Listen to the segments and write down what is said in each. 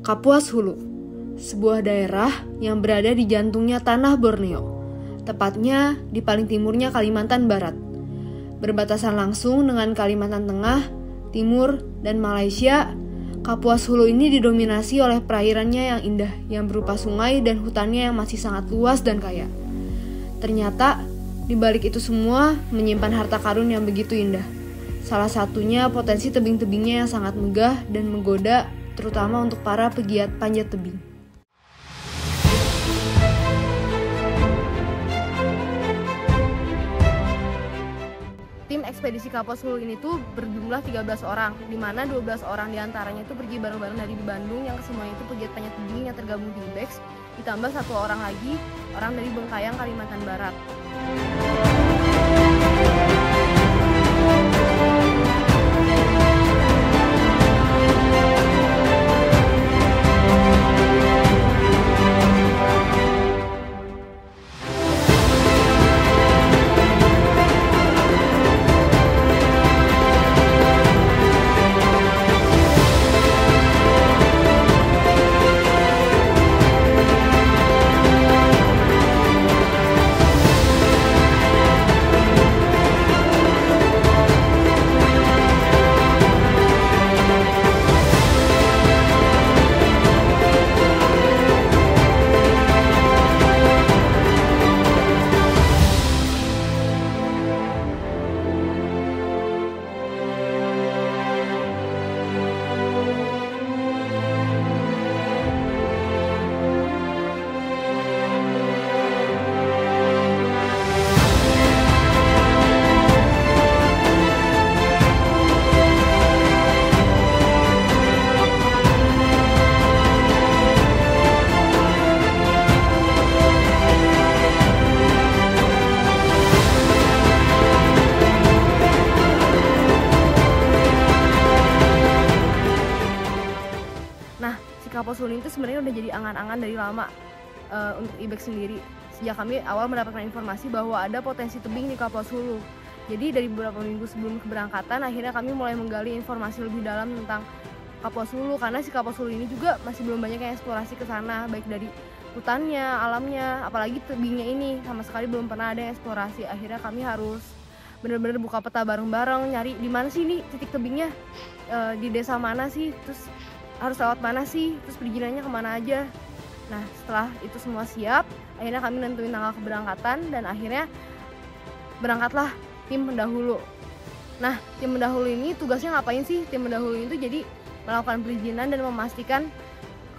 Kapuas Hulu, sebuah daerah yang berada di jantungnya tanah Borneo, tepatnya di paling timurnya Kalimantan Barat. Berbatasan langsung dengan Kalimantan Tengah, Timur, dan Malaysia, Kapuas Hulu ini didominasi oleh perairannya yang indah, yang berupa sungai dan hutannya yang masih sangat luas dan kaya. Ternyata, di balik itu semua menyimpan harta karun yang begitu indah. Salah satunya potensi tebing-tebingnya yang sangat megah dan menggoda, terutama untuk para pegiat panjat tebing. Tim ekspedisi Kapuas Hulu ini tuh berjumlah 13 orang, di mana 12 orang diantaranya itu pergi bareng-bareng dari Bandung yang semuanya itu pegiat panjat tebing yang tergabung di IBEX, ditambah 1 orang lagi, orang dari Bengkayang, Kalimantan Barat. Kapuas Hulu itu sebenarnya udah jadi angan-angan dari lama untuk IBEX sendiri. Sejak kami awal mendapatkan informasi bahwa ada potensi tebing di Kapuas Hulu. Jadi dari beberapa minggu sebelum keberangkatan, akhirnya kami mulai menggali informasi lebih dalam tentang Kapuas Hulu, karena si Kapuas Hulu ini juga masih belum banyak yang eksplorasi ke sana, baik dari hutannya, alamnya, apalagi tebingnya ini sama sekali belum pernah ada yang eksplorasi. Akhirnya kami harus benar-benar buka peta bareng-bareng, nyari di mana sih nih titik tebingnya, di desa mana sih, terus harus lewat mana sih, terus perizinannya kemana aja. Nah, setelah itu semua siap, akhirnya kami nentuin tanggal keberangkatan dan akhirnya berangkatlah tim pendahulu. Nah, tim pendahulu ini tugasnya ngapain sih? Tim pendahulu itu jadi melakukan perizinan dan memastikan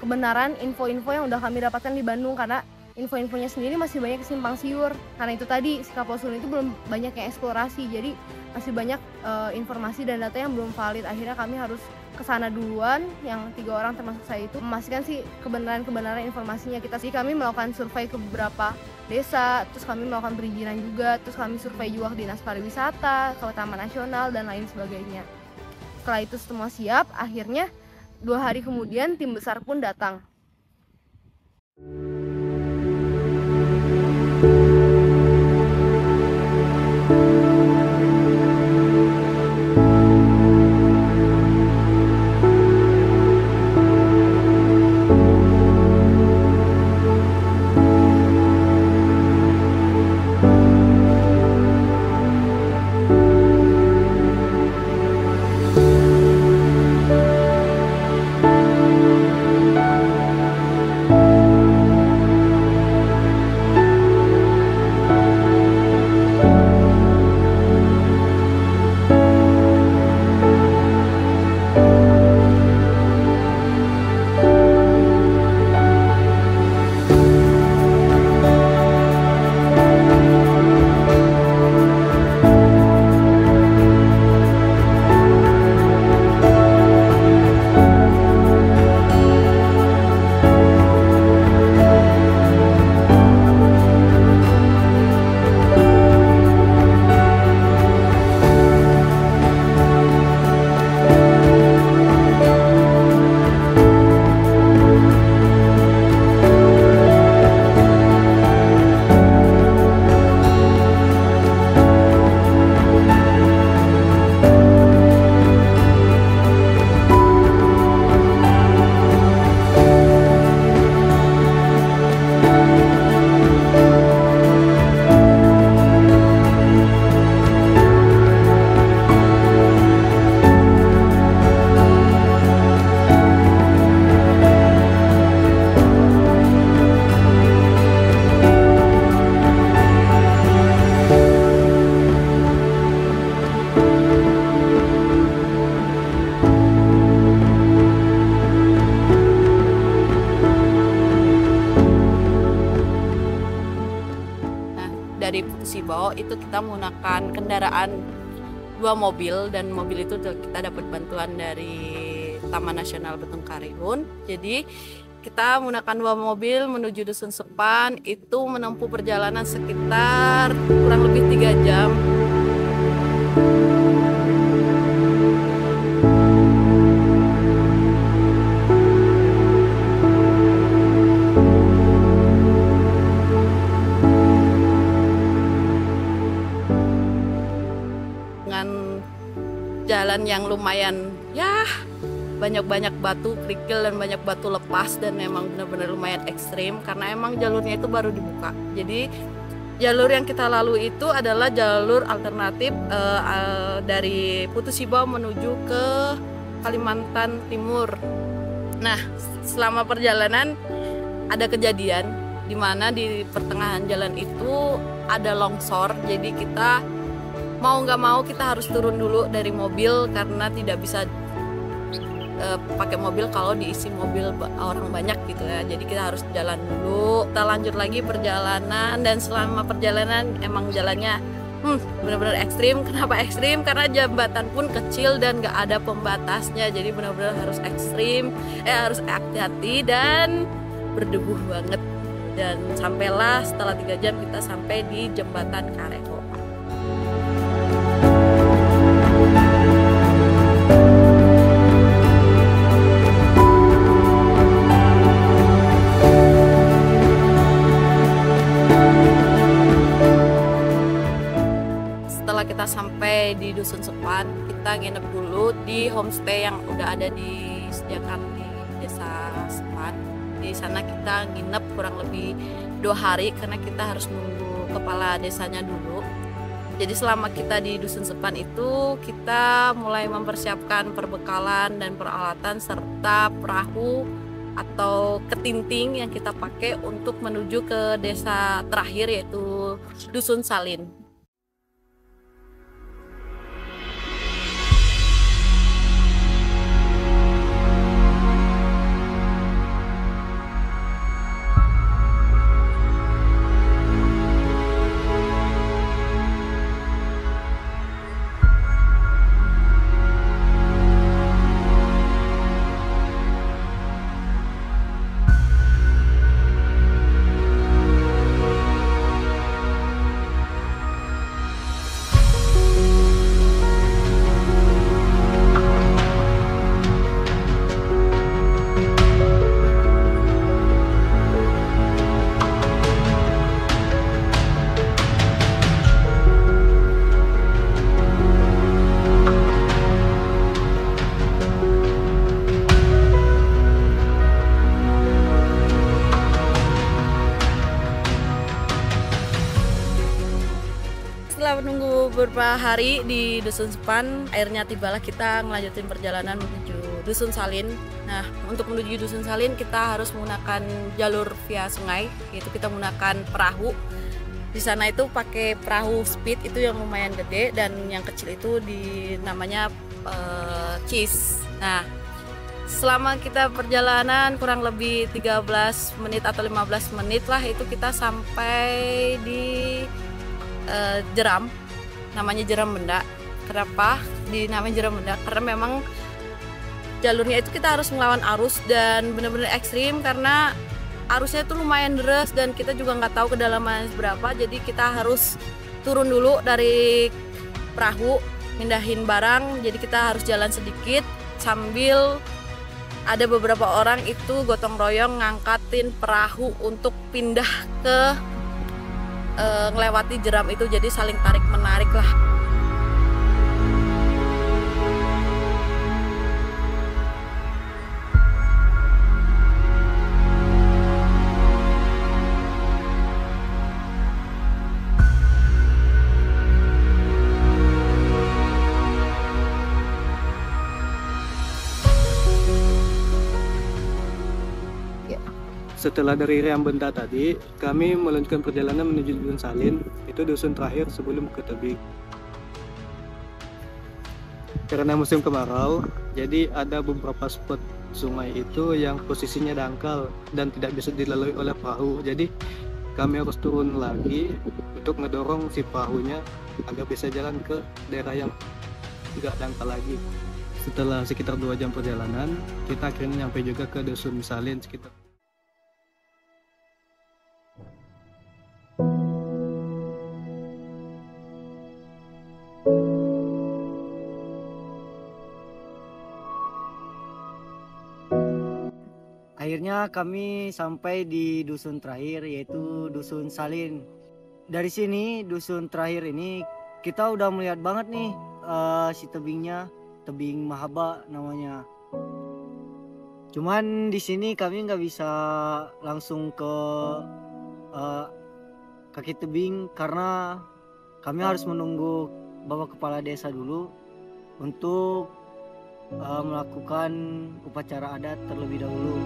kebenaran info-info yang udah kami dapatkan di Bandung, karena info-infonya sendiri masih banyak simpang siur. Karena itu tadi, si Kapuas Hulu itu belum banyak yang eksplorasi, jadi masih banyak informasi dan data yang belum valid. Akhirnya kami harus kesana duluan, yang 3 orang termasuk saya itu, memastikan sih kebenaran informasinya. Kami melakukan survei ke beberapa desa, terus kami melakukan perizinan juga, terus kami survei juga ke Dinas Pariwisata, ke Taman Nasional, dan lain sebagainya. Setelah itu semua siap, akhirnya 2 hari kemudian tim besar pun datang. Sibau itu kita menggunakan kendaraan 2 mobil, dan mobil itu kita dapat bantuan dari Taman Nasional Betung Karihun. Jadi kita menggunakan 2 mobil menuju Dusun Sepan, itu menempuh perjalanan sekitar kurang lebih 3 jam. Dengan jalan yang lumayan ya banyak batu kerikil dan banyak batu lepas, dan memang benar-benar lumayan ekstrim karena emang jalurnya itu baru dibuka. Jadi jalur yang kita lalui itu adalah jalur alternatif dari Putu Sibau menuju ke Kalimantan Timur. Nah, selama perjalanan ada kejadian di mana di pertengahan jalan itu ada longsor. Jadi kita mau nggak mau kita harus turun dulu dari mobil karena tidak bisa pakai mobil kalau diisi mobil orang banyak gitu ya. Jadi kita harus jalan dulu, kita lanjut lagi perjalanan, dan selama perjalanan emang jalannya benar-benar ekstrim. Kenapa ekstrim? Karena jembatan pun kecil dan nggak ada pembatasnya, jadi benar-benar harus ekstrim, harus hati-hati dan berdebu banget. Dan sampailah setelah 3 jam kita sampai di jembatan Kareho. Setelah kita sampai di Dusun Sepan, kita nginep dulu di homestay yang udah ada disediakan di Desa Sepan. Di sana kita nginep kurang lebih 2 hari karena kita harus nunggu kepala desanya dulu. Jadi selama kita di Dusun Sepan itu kita mulai mempersiapkan perbekalan dan peralatan serta perahu atau ketinting yang kita pakai untuk menuju ke desa terakhir yaitu Dusun Salin. Setelah menunggu beberapa hari di Dusun Sepan, akhirnya tibalah kita melanjutkan perjalanan menuju Dusun Salin. Nah, untuk menuju Dusun Salin kita harus menggunakan jalur via sungai, yaitu kita menggunakan perahu. Di sana itu pakai perahu speed itu yang lumayan gede, dan yang kecil itu namanya Cis. Nah, selama kita perjalanan kurang lebih 13 menit atau 15 menit lah itu kita sampai di jeram, namanya Jeram Benda. Kenapa dinamai Jeram Benda? Karena memang jalurnya itu kita harus melawan arus dan benar-benar ekstrim karena arusnya itu lumayan deras dan kita juga nggak tahu kedalamannya berapa. Jadi kita harus turun dulu dari perahu, mindahin barang. Jadi kita harus jalan sedikit sambil ada beberapa orang itu gotong royong ngangkatin perahu untuk pindah ke ngelewati jeram itu, jadi saling tarik menarik lah. Setelah dari Jeram Benda tadi, kami melanjutkan perjalanan menuju Dusun Salin, itu dusun terakhir sebelum ke tebing. Karena musim kemarau, jadi ada beberapa spot sungai itu yang posisinya dangkal dan tidak bisa dilalui oleh perahu. Jadi kami harus turun lagi untuk ngedorong si perahunya agar bisa jalan ke daerah yang nggak dangkal lagi. Setelah sekitar 2 jam perjalanan, kita akhirnya nyampe juga ke Dusun Salin sekitar. Akhirnya kami sampai di dusun terakhir, yaitu Dusun Salin. Dari sini, dusun terakhir ini, kita udah melihat banget nih si tebingnya, tebing Mahaba namanya. Cuman di sini kami nggak bisa langsung ke kaki tebing karena kami harus menunggu Bapak Kepala Desa dulu untuk melakukan upacara adat terlebih dahulu.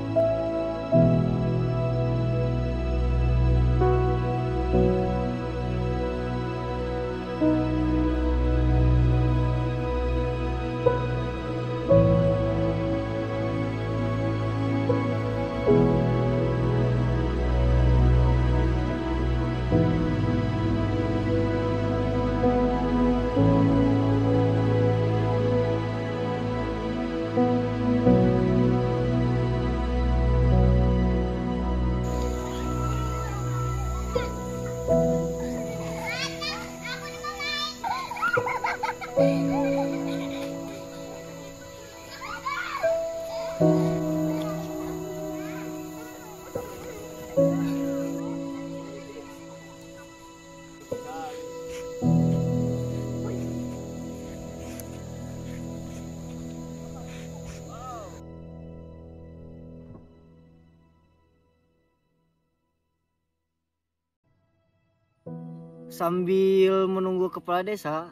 Sambil menunggu kepala desa,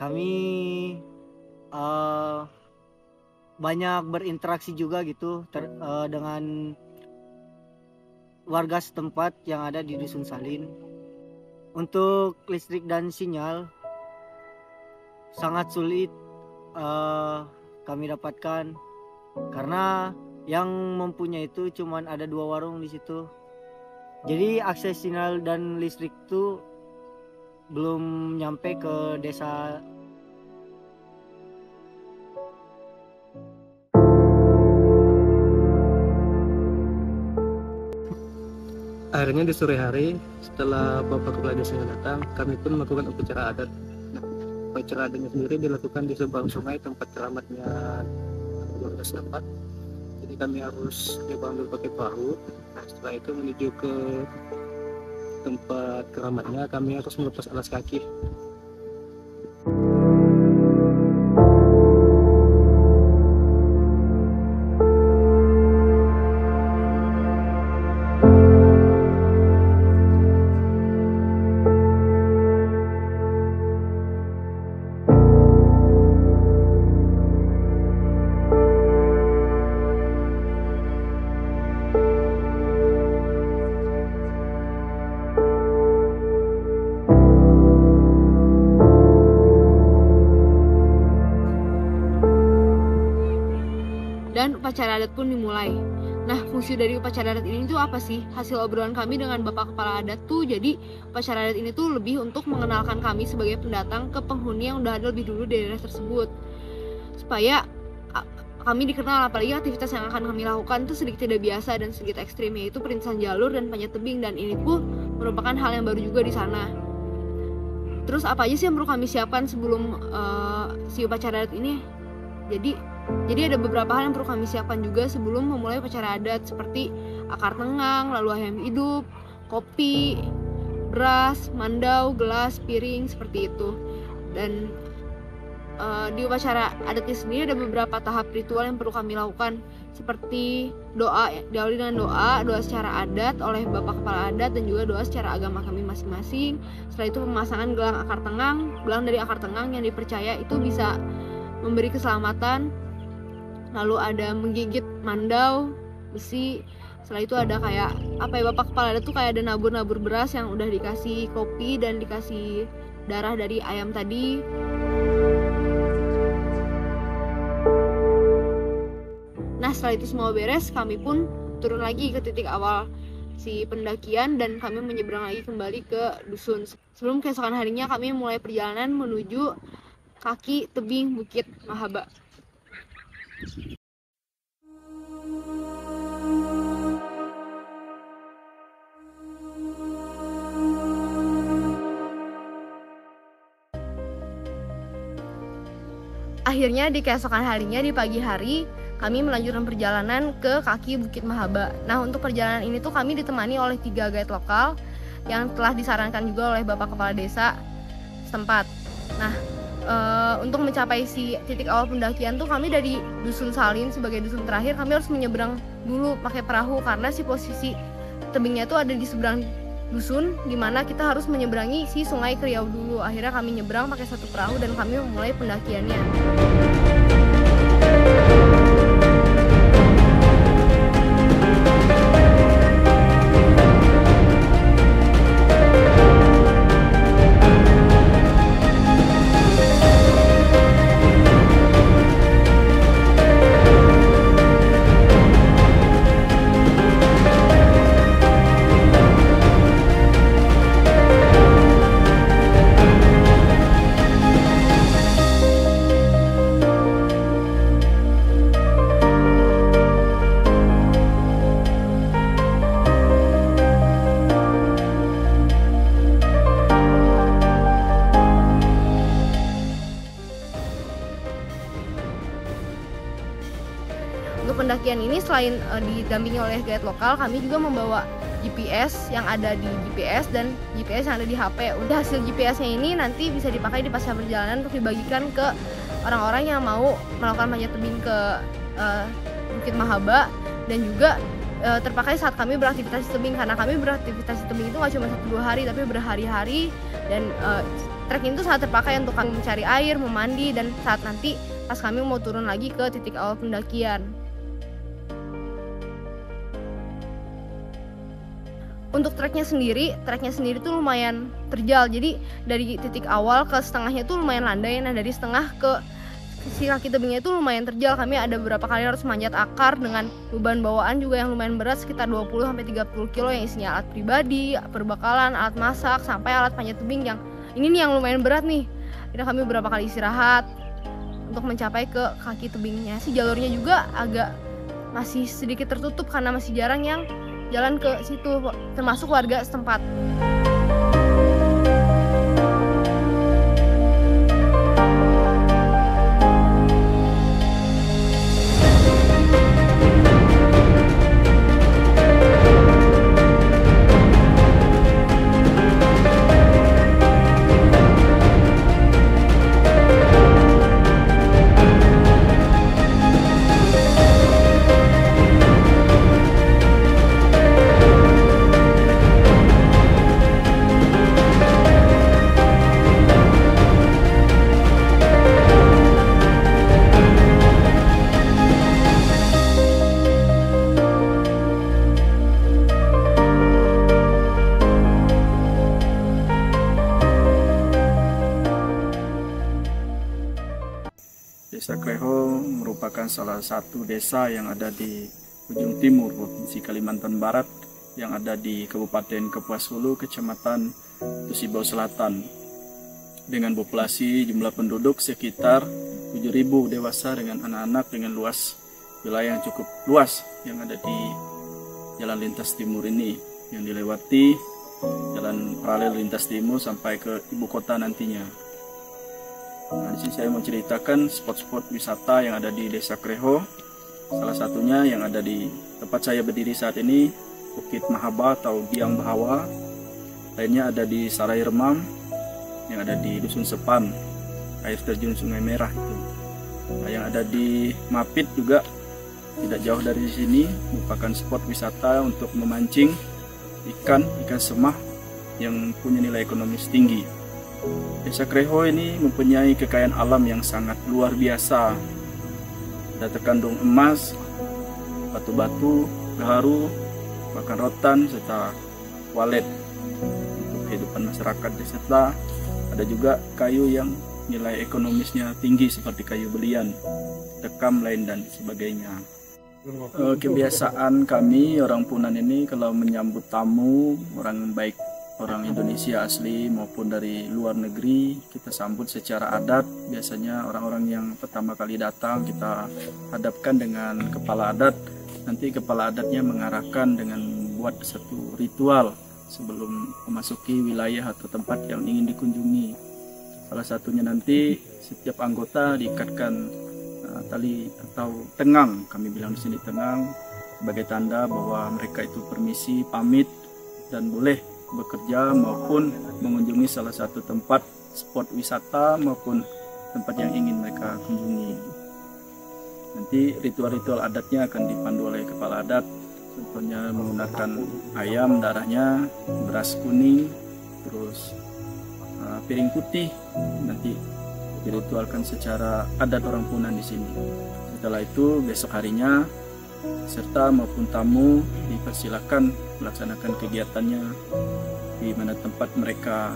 kami banyak berinteraksi juga gitu dengan warga setempat yang ada di Dusun Salin. Untuk listrik dan sinyal sangat sulit kami dapatkan karena yang mempunyai itu cuman ada 2 warung di situ. Jadi akses sinyal dan listrik itu belum nyampe ke desa. Akhirnya di sore hari, setelah Bapak Kepala Desanya datang, kami pun melakukan upacara adat. Nah, upacara adatnya sendiri dilakukan di seberang sungai tempat keramatnya warga setempat. Jadi kami harus nyebrang dulu pakai perahu. Nah, setelah itu menuju ke tempat keramatnya, kami harus melepas alas kaki. Dan upacara adat pun dimulai. Nah, fungsi dari upacara adat ini tuh apa sih? Hasil obrolan kami dengan Bapak Kepala Adat tuh, jadi upacara adat ini tuh lebih untuk mengenalkan kami sebagai pendatang ke penghuni yang udah ada lebih dulu di daerah tersebut, supaya kami dikenal. Apalagi aktivitas yang akan kami lakukan tuh sedikit tidak biasa dan sedikit ekstrim, yaitu perintisan jalur dan panjat tebing, dan ini pun merupakan hal yang baru juga di sana. Terus apa aja sih yang perlu kami siapkan sebelum si upacara adat ini? Jadi ada beberapa hal yang perlu kami siapkan juga sebelum memulai upacara adat, seperti akar tengang, lalu ayam hidup, kopi, beras, mandau, gelas, piring, seperti itu. Dan di upacara adatnya sendiri ada beberapa tahap ritual yang perlu kami lakukan, seperti doa, diawali dengan doa secara adat oleh Bapak Kepala Adat, dan juga doa secara agama kami masing-masing. Setelah itu pemasangan gelang akar tengang. Gelang dari akar tengang yang dipercaya itu bisa memberi keselamatan. Lalu ada menggigit mandau besi. Setelah itu ada kayak Bapak Kepala Adat tuh kayak ada nabur-nabur beras yang udah dikasih kopi dan dikasih darah dari ayam tadi. Nah, setelah itu semua beres, kami pun turun lagi ke titik awal. si pendakian dan kami menyeberang lagi kembali ke dusun. Sebelum keesokan harinya kami mulai perjalanan menuju kaki tebing Bukit Mahaba. Akhirnya di keesokan harinya di pagi hari kami melanjutkan perjalanan ke kaki Bukit Mahaba. Nah, untuk perjalanan ini tuh kami ditemani oleh 3 guide lokal yang telah disarankan juga oleh Bapak Kepala Desa setempat. Nah, untuk mencapai si titik awal pendakian tuh kami dari Dusun Salin sebagai dusun terakhir kami harus menyeberang dulu pakai perahu karena si posisi tebingnya tuh ada di seberang dusun di mana kita harus menyeberangi si Sungai Kriau dulu. Akhirnya kami nyebrang pakai 1 perahu dan kami memulai pendakiannya. Untuk pendakian ini selain didampingi oleh guide lokal, kami juga membawa GPS yang ada di GPS dan GPS yang ada di HP. Udah hasil GPS-nya ini nanti bisa dipakai di pasca perjalanan untuk dibagikan ke orang-orang yang mau melakukan panjat tebing ke Bukit Mahaba dan juga terpakai saat kami beraktivitas di tebing karena kami beraktivitas di tebing itu nggak cuma 1-2 hari tapi berhari-hari dan trek itu sangat terpakai untuk kami mencari air, memandi dan saat nanti pas kami mau turun lagi ke titik awal pendakian. Untuk treknya sendiri tuh lumayan terjal. Jadi dari titik awal ke setengahnya tuh lumayan landai. Nah, dari setengah ke si kaki tebingnya itu lumayan terjal. Kami ada beberapa kali harus manjat akar dengan beban bawaan juga yang lumayan berat sekitar 20-30 kilo yang isinya alat pribadi, perbekalan, alat masak, sampai alat panjat tebing yang ini nih yang lumayan berat nih. Akhirnya kami beberapa kali istirahat untuk mencapai ke kaki tebingnya. Si jalurnya juga agak masih sedikit tertutup karena masih jarang yang jalan ke situ termasuk warga setempat. Desa Kleho merupakan salah satu desa yang ada di ujung timur Provinsi Kalimantan Barat yang ada di Kabupaten Kapuas Hulu, Kecamatan Tusibau Selatan, dengan populasi jumlah penduduk sekitar 7.000 dewasa dengan anak-anak, dengan luas wilayah yang cukup luas yang ada di jalan lintas timur ini yang dilewati jalan paralel lintas timur sampai ke ibu kota nantinya. Nah, di sini saya mau ceritakan spot-spot wisata yang ada di Desa Kleho. Salah satunya yang ada di tempat saya berdiri saat ini, Bukit Mahaba atau Biang Bahawa. Lainnya ada di Sarai Remam, yang ada di Dusun Sepan, air terjun Sungai Merah itu. Nah, yang ada di Mapit juga tidak jauh dari sini, merupakan spot wisata untuk memancing ikan semah yang punya nilai ekonomis tinggi. Desa Kleho ini mempunyai kekayaan alam yang sangat luar biasa. Ada terkandung emas, batu-batu, gaharu, bahkan rotan, serta walet untuk kehidupan masyarakat desa. Ada juga kayu yang nilai ekonomisnya tinggi seperti kayu belian, dekam lain dan sebagainya. Kebiasaan kami orang Punan ini kalau menyambut tamu, orang baik orang Indonesia asli maupun dari luar negeri, kita sambut secara adat. Biasanya orang-orang yang pertama kali datang kita hadapkan dengan kepala adat. Nanti kepala adatnya mengarahkan dengan buat satu ritual sebelum memasuki wilayah atau tempat yang ingin dikunjungi. Salah satunya nanti setiap anggota diikatkan tali atau tengang, kami bilang di sini tengang, sebagai tanda bahwa mereka itu permisi, pamit, dan boleh bekerja maupun mengunjungi salah satu tempat spot wisata maupun tempat yang ingin mereka kunjungi. Nanti ritual-ritual adatnya akan dipandu oleh kepala adat, contohnya menggunakan ayam darahnya, beras kuning, terus piring putih, nanti diritualkan secara adat orang Punan di sini. Setelah itu besok harinya peserta maupun tamu dipersilakan melaksanakan kegiatannya di mana tempat mereka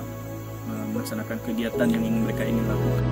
melaksanakan kegiatan yang mereka ingin lakukan.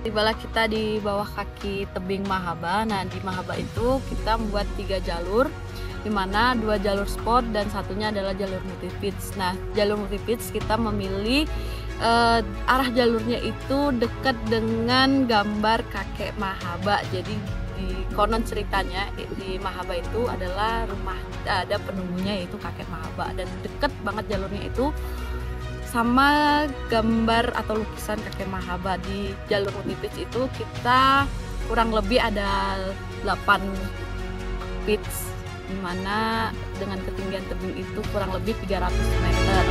Tibalah kita di bawah kaki tebing Mahaba. Nah, di Mahaba itu kita membuat 3 jalur, di mana 2 jalur sport dan satunya adalah jalur multipitch. Nah, jalur multipitch kita memilih arah jalurnya itu dekat dengan gambar kakek Mahaba. Jadi di konon ceritanya di Mahaba itu adalah rumah ada penunggunya yaitu kakek Mahaba, dan dekat banget jalurnya itu sama gambar atau lukisan kakek Mahaba. Di jalur multipitch itu kita kurang lebih ada 8 pitch, dimana dengan ketinggian tebing itu kurang lebih 300 meter.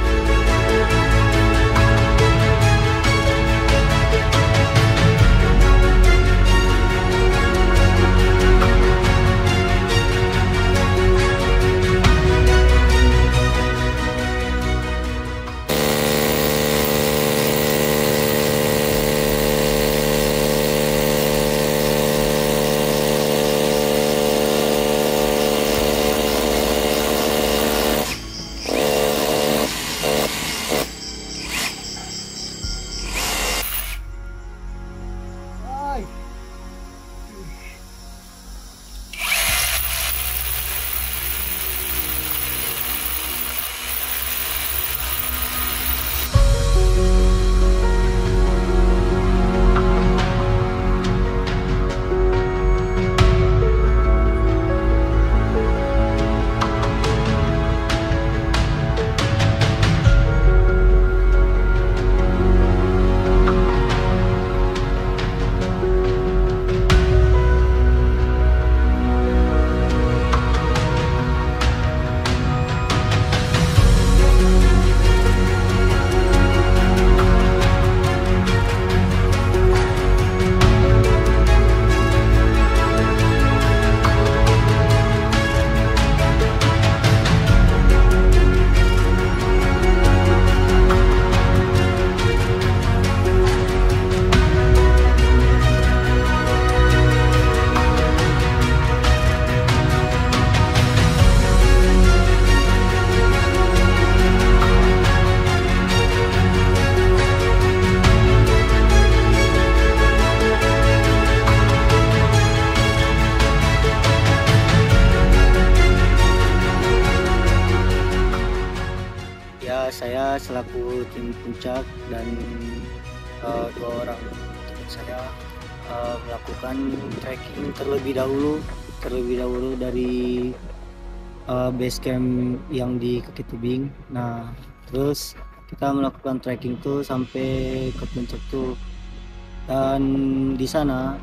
saya selaku tim puncak dan 2 orang teman saya melakukan trekking terlebih dahulu dari base camp yang di kaki tebing. Nah, terus kita melakukan trekking tuh sampai ke puncak tuh, dan di sana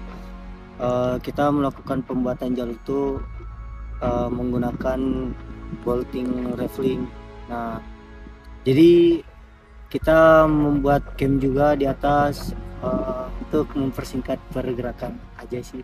kita melakukan pembuatan jalur tuh menggunakan bolting raveling. Nah, jadi kita membuat camp juga di atas untuk mempersingkat pergerakan aja sih.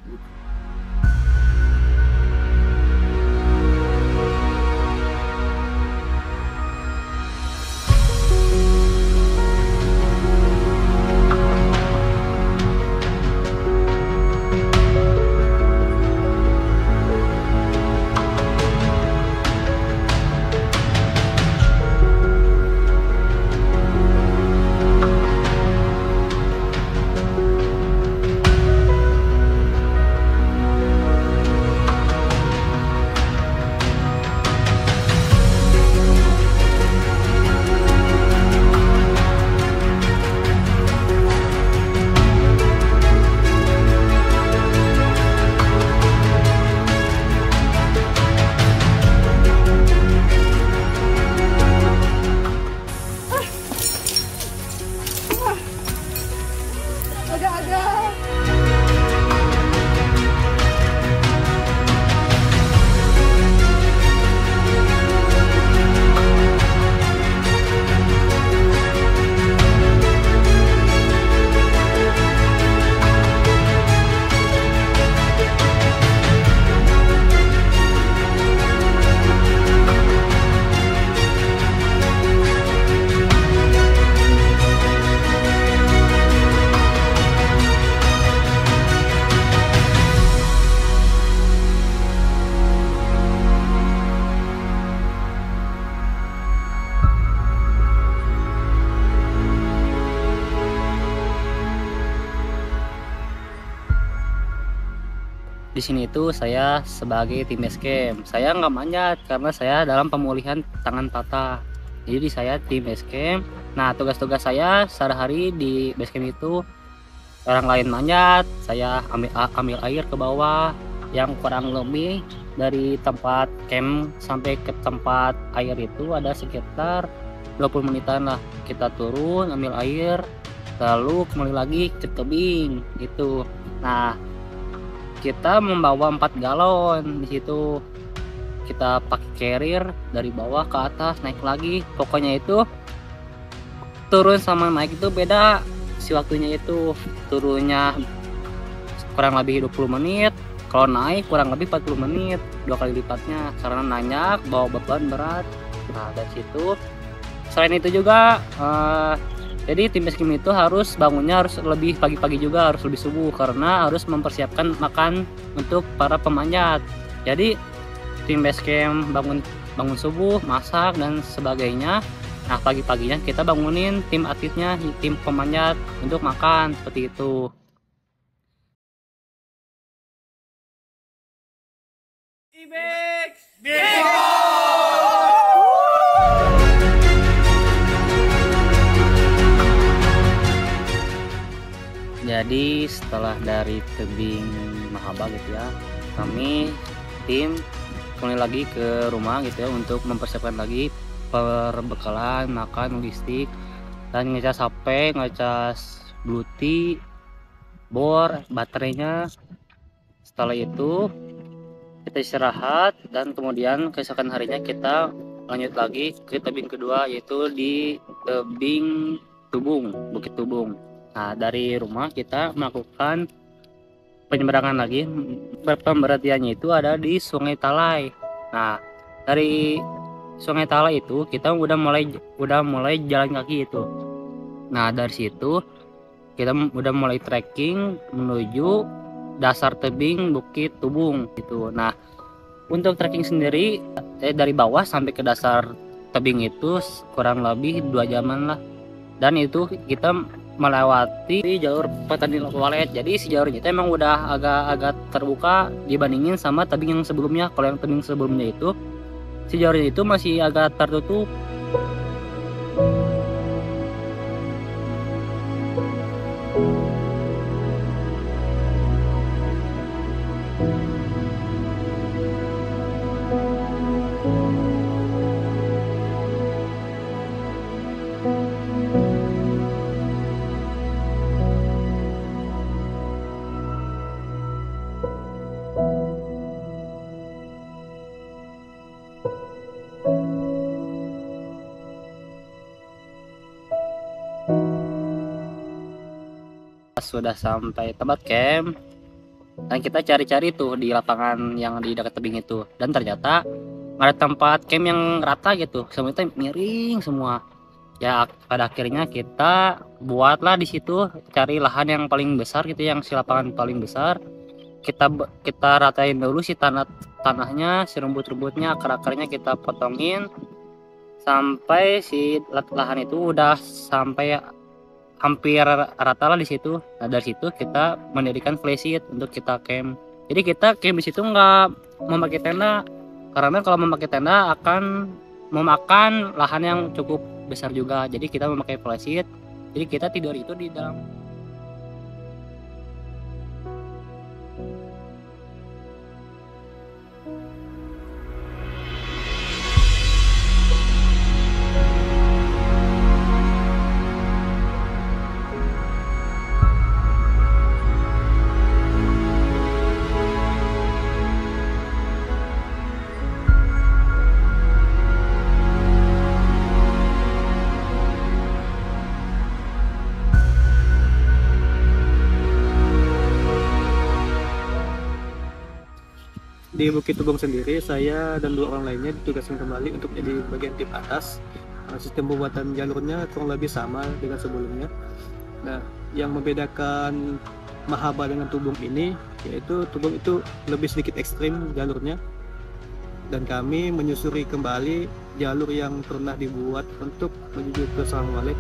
Di sini itu saya sebagai tim base camp. Saya nggak manjat karena saya dalam pemulihan tangan patah. Jadi saya tim base camp. Nah, tugas-tugas saya sehari-hari di base camp itu, orang lain manjat, saya ambil air ke bawah yang kurang lebih dari tempat camp sampai ke tempat air itu ada sekitar 20 menitan lah. Kita turun ambil air, lalu kembali lagi ke tebing gitu. Nah, kita membawa 4 galon di situ. Kita pakai carrier dari bawah ke atas, naik lagi. Pokoknya itu turun sama naik itu beda si waktunya itu. Turunnya kurang lebih 20 menit, kalau naik kurang lebih 40 menit, 2 kali lipatnya karena nanjak, bawa beban berat. Nah, dari situ selain itu juga jadi tim base camp itu bangunnya harus lebih pagi-pagi juga, harus lebih subuh karena harus mempersiapkan makan untuk para pemanjat. Jadi tim base camp bangun subuh, masak dan sebagainya. Nah, pagi-paginya kita bangunin tim atletnya, tim pemanjat untuk makan seperti itu. Jadi setelah dari tebing Mahaba gitu ya, kami tim kembali lagi ke rumah gitu ya untuk mempersiapkan lagi perbekalan, makan, logistik, dan ngecas HP, ngecas Bluetooth, bor, baterainya. Setelah itu kita istirahat dan kemudian keesokan harinya kita lanjut lagi ke tebing kedua, yaitu di tebing Tubung, Bukit Tubung. Nah, dari rumah kita melakukan penyeberangan lagi. Pemberhentiannya itu ada di Sungai Talai. Nah, dari Sungai Talai itu kita udah mulai jalan kaki itu. Nah, dari situ kita udah mulai trekking menuju dasar tebing Bukit Tubung gitu. Nah, untuk trekking sendiri dari bawah sampai ke dasar tebing itu kurang lebih 2 jaman lah. Dan itu kita melewati jalur petani walet. Jadi si jalurnya itu emang udah agak terbuka dibandingin sama tebing yang sebelumnya. Kalau yang tebing sebelumnya itu si jalurnya itu masih agak tertutup. sudah sampai tempat camp dan kita cari-cari tuh di lapangan yang di dekat tebing itu, dan ternyata ada tempat camp yang rata gitu, semuanya miring semua. Ya pada akhirnya kita buatlah di situ, cari lahan yang paling besar gitu, yang si lapangan paling besar. Kita ratain dulu si tanahnya, si rumput-rumputnya, akar-akarnya kita potongin sampai si lahan itu udah sampai hampir rata lah di situ. Nah dari situ kita mendirikan flysheet untuk kita camp. Jadi kita camp di situ nggak memakai tenda, karena kalau memakai tenda akan memakan lahan yang cukup besar juga. Jadi kita memakai flysheet. Jadi kita tidur itu di dalam. Di Bukit Tubung sendiri, saya dan 2 orang lainnya ditugaskan kembali untuk jadi bagian tim atas. Sistem pembuatan jalurnya kurang lebih sama dengan sebelumnya. Nah, yang membedakan Mahaba dengan Tubung ini, yaitu Tubung itu lebih sedikit ekstrim jalurnya, dan kami menyusuri kembali jalur yang pernah dibuat untuk menuju ke Sarangwalek.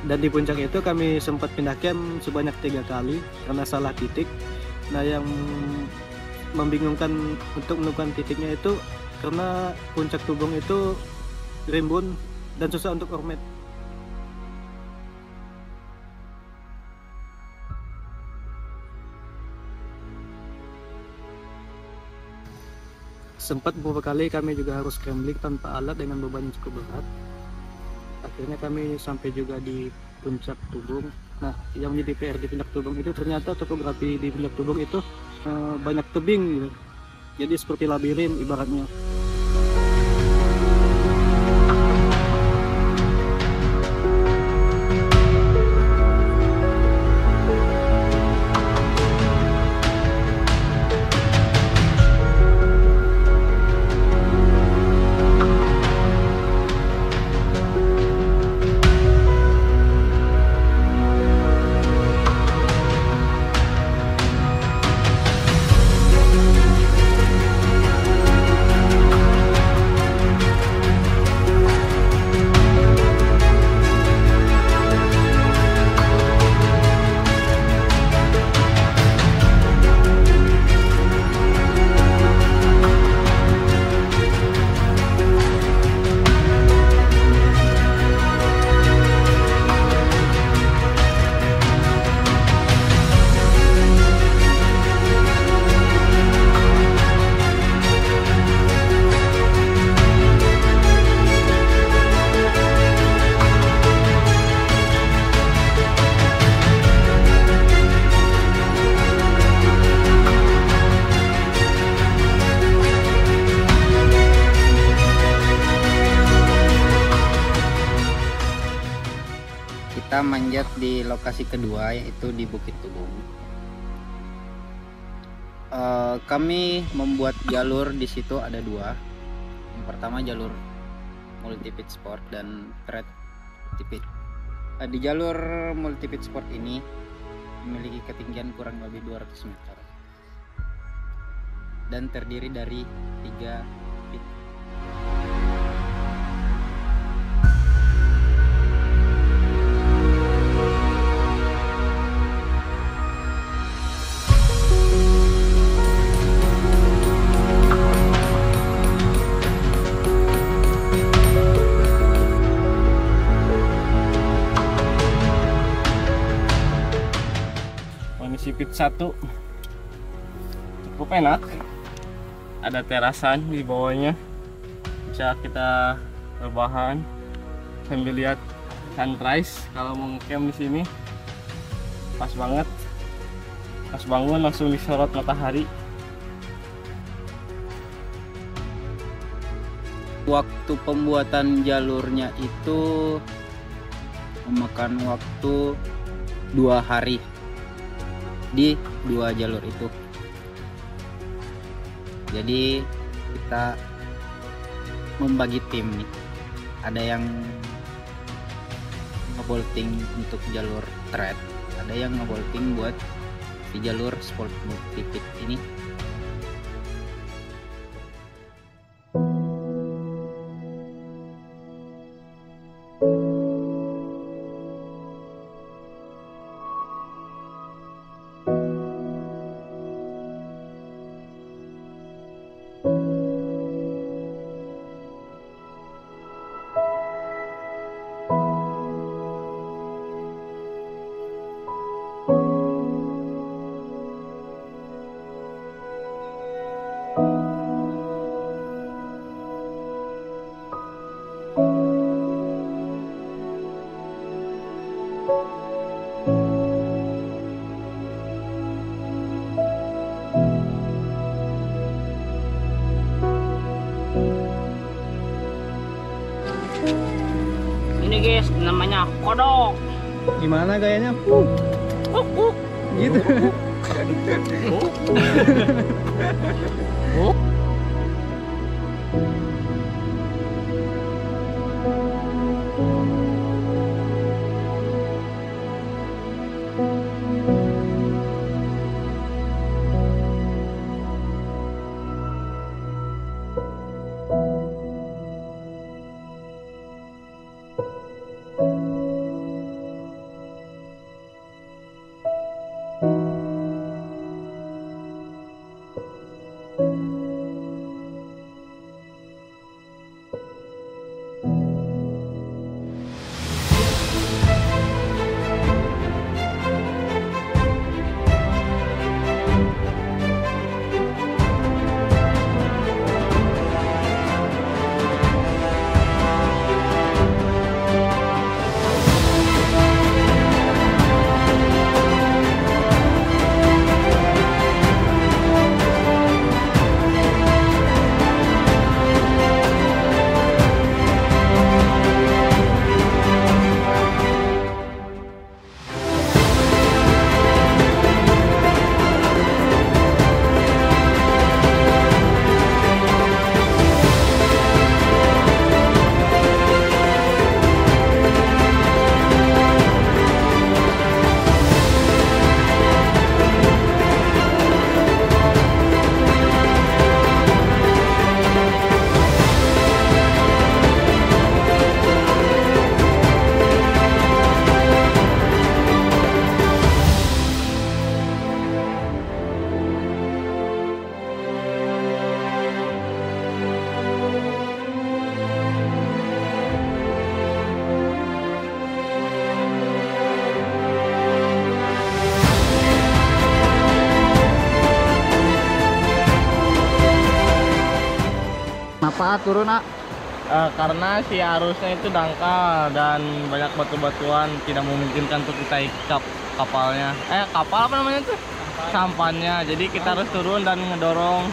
Dan di puncak itu kami sempat pindah camp sebanyak 3 kali karena salah titik. Nah, yang membingungkan untuk menemukan titiknya itu karena puncak Tubung itu rimbun dan susah untuk ormet. Sempat beberapa kali kami juga harus scrambling tanpa alat dengan beban yang cukup berat. Akhirnya kami sampai juga di puncak Tubung. Nah, yang menjadi PR di puncak Tubung itu ternyata topografi di puncak Tubung itu banyak tebing gitu. Jadi seperti labirin ibaratnya. Kita manjat di lokasi kedua, yaitu di Bukit Tubung. Kami membuat jalur di situ ada 2. Yang pertama jalur multipit sport dan thread tipit. Di jalur multipit sport ini memiliki ketinggian kurang lebih 200 meter dan terdiri dari 3 pit. 1 cukup enak, ada terasan di bawahnya, bisa kita rebahan sambil lihat sunrise. Kalau mau ngecamp di sini pas banget, pas bangun langsung disorot matahari. Waktu pembuatan jalurnya itu memakan waktu 2 hari di 2 jalur itu. Jadi kita membagi tim nih. Ada yang ngebolting untuk jalur thread, ada yang ngebolting buat di jalur sport multipit ini. Ini guys, namanya kodok. Gimana gayanya? Gitu. Kenapa turun, Nak? Karena si arusnya itu dangkal dan banyak batu-batuan, tidak memungkinkan untuk kita ikat kapalnya. Kapal apa namanya tuh? Sampannya. Jadi kita harus turun dan ngedorong